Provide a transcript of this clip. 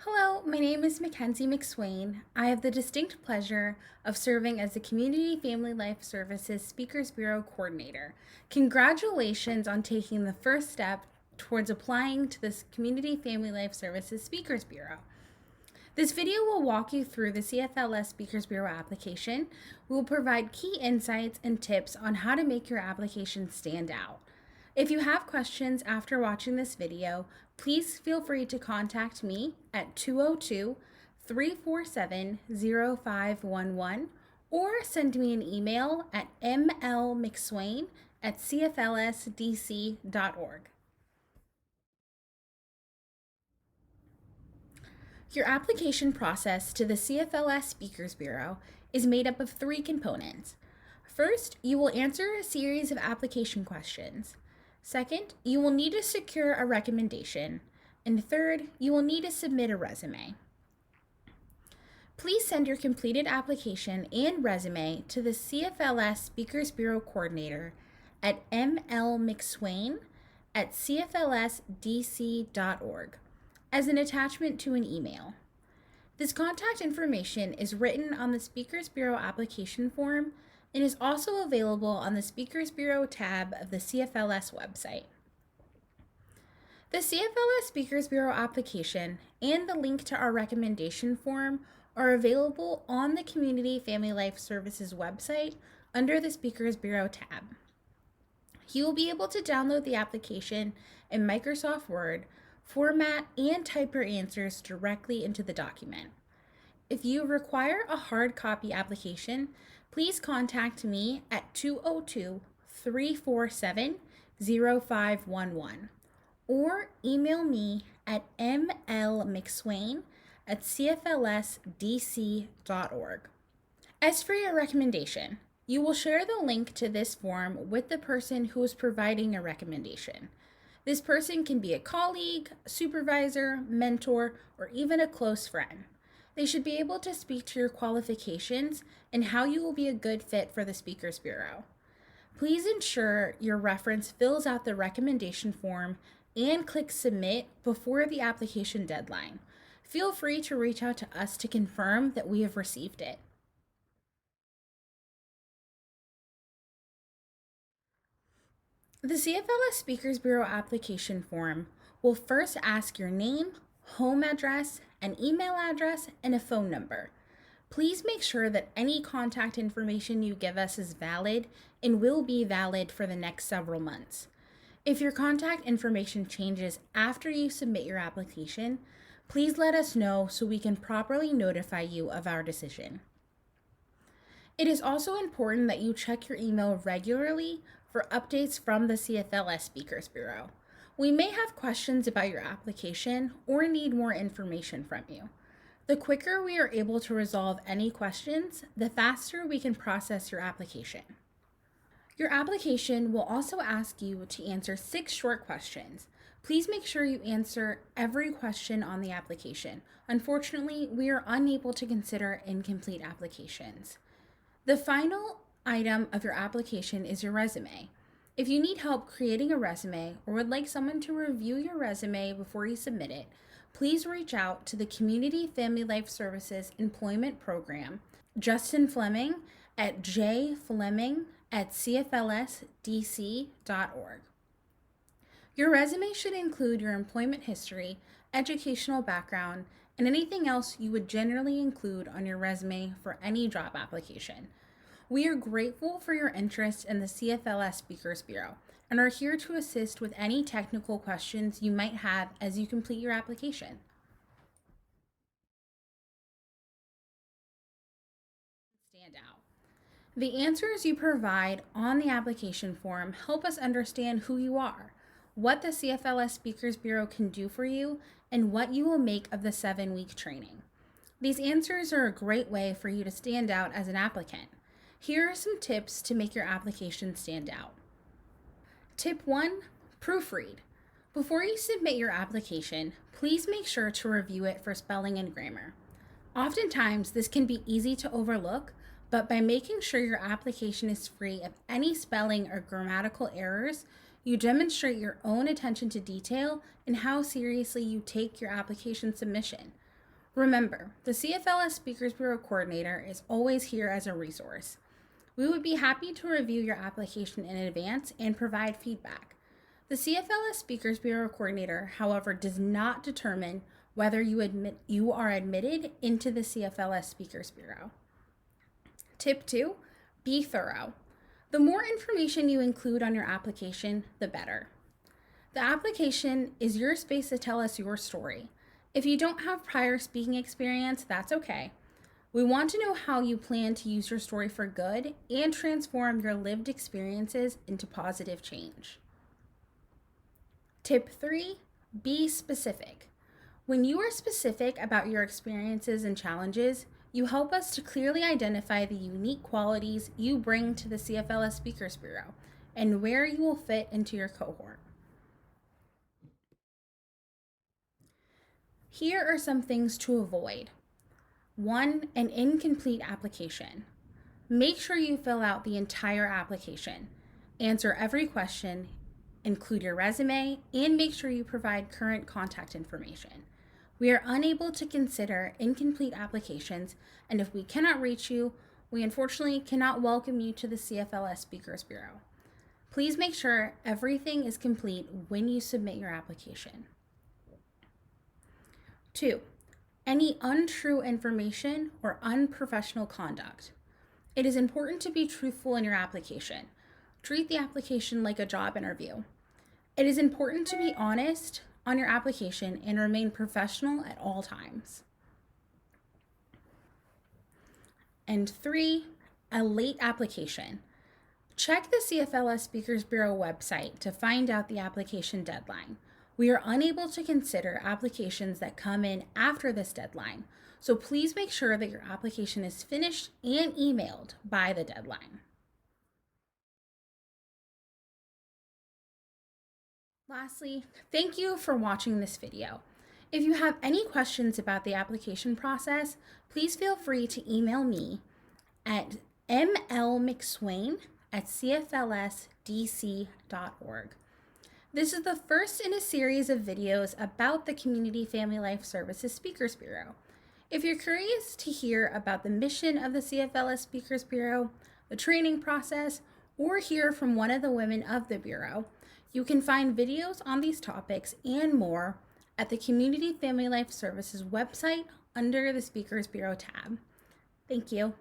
Hello, my name is Mackenzie McSwain. I have the distinct pleasure of serving as the Community Family Life Services Speakers Bureau Coordinator. Congratulations on taking the first step towards applying to this Community Family Life Services Speakers Bureau. This video will walk you through the CFLS Speakers Bureau application. We will provide key insights and tips on how to make your application stand out. If you have questions after watching this video, please feel free to contact me at 202-347-0511 or send me an email at mlmcswain@cflsdc.org. Your application process to the CFLS Speakers Bureau is made up of three components. First, you will answer a series of application questions. Second, you will need to secure a recommendation. And third, you will need to submit a resume. Please send your completed application and resume to the CFLS Speakers Bureau Coordinator at mlmcswain@cflsdc.org as an attachment to an email. This contact information is written on the Speakers Bureau application form and is also available on the Speakers Bureau tab of the CFLS website. The CFLS Speakers Bureau application and the link to our recommendation form are available on the Community Family Life Services website under the Speakers Bureau tab. You will be able to download the application in Microsoft Word, format, and type your answers directly into the document. If you require a hard copy application, please contact me at 202-347-0511 or email me at mlmcswain@cflsdc.org. As for your recommendation, you will share the link to this form with the person who is providing a recommendation. This person can be a colleague, supervisor, mentor, or even a close friend. They should be able to speak to your qualifications and how you will be a good fit for the Speakers Bureau. Please ensure your reference fills out the recommendation form and click submit before the application deadline. Feel free to reach out to us to confirm that we have received it. The CFLS Speakers Bureau application form will first ask your name, home address, an email address, and a phone number. Please make sure that any contact information you give us is valid and will be valid for the next several months. If your contact information changes after you submit your application, please let us know so we can properly notify you of our decision. It is also important that you check your email regularly for updates from the CFLS Speakers Bureau. We may have questions about your application or need more information from you. The quicker we are able to resolve any questions, the faster we can process your application. Your application will also ask you to answer 6 short questions. Please make sure you answer every question on the application. Unfortunately, we are unable to consider incomplete applications. The final item of your application is your resume. If you need help creating a resume or would like someone to review your resume before you submit it, please reach out to the Community Family Life Services Employment Program, Justin Fleming at jfleming@cflsdc.org. Your resume should include your employment history, educational background, and anything else you would generally include on your resume for any job application. We are grateful for your interest in the CFLS Speakers Bureau and are here to assist with any technical questions you might have as you complete your application. Stand out. The answers you provide on the application form help us understand who you are, what the CFLS Speakers Bureau can do for you, and what you will make of the 7-week training. These answers are a great way for you to stand out as an applicant. Here are some tips to make your application stand out. Tip 1, proofread. Before you submit your application, please make sure to review it for spelling and grammar. Oftentimes, this can be easy to overlook, but by making sure your application is free of any spelling or grammatical errors, you demonstrate your own attention to detail and how seriously you take your application submission. Remember, the CFLS Speakers Bureau Coordinator is always here as a resource. We would be happy to review your application in advance and provide feedback. The CFLS Speakers Bureau Coordinator, however, does not determine whether you are admitted into the CFLS Speakers Bureau. Tip 2, be thorough. The more information you include on your application, the better. The application is your space to tell us your story. If you don't have prior speaking experience, that's okay. We want to know how you plan to use your story for good and transform your lived experiences into positive change. Tip 3, be specific. When you are specific about your experiences and challenges, you help us to clearly identify the unique qualities you bring to the CFLS Speakers Bureau and where you will fit into your cohort. Here are some things to avoid. 1, an incomplete application. Make sure you fill out the entire application. Answer every question, include your resume, and make sure you provide current contact information. We are unable to consider incomplete applications, and if we cannot reach you, we unfortunately cannot welcome you to the CFLS Speakers Bureau. Please make sure everything is complete when you submit your application. 2, any untrue information or unprofessional conduct. It is important to be truthful in your application. Treat the application like a job interview. It is important to be honest on your application and remain professional at all times. And 3, a late application. Check the CFLS Speakers Bureau website to find out the application deadline. We are unable to consider applications that come in after this deadline, so please make sure that your application is finished and emailed by the deadline. Lastly, thank you for watching this video. If you have any questions about the application process, please feel free to email me at mlmcswain@cflsdc.org. This is the first in a series of videos about the Community Family Life Services Speakers Bureau. If you're curious to hear about the mission of the CFLS Speakers Bureau, the training process, or hear from one of the women of the Bureau, you can find videos on these topics and more at the Community Family Life Services website under the Speakers Bureau tab. Thank you.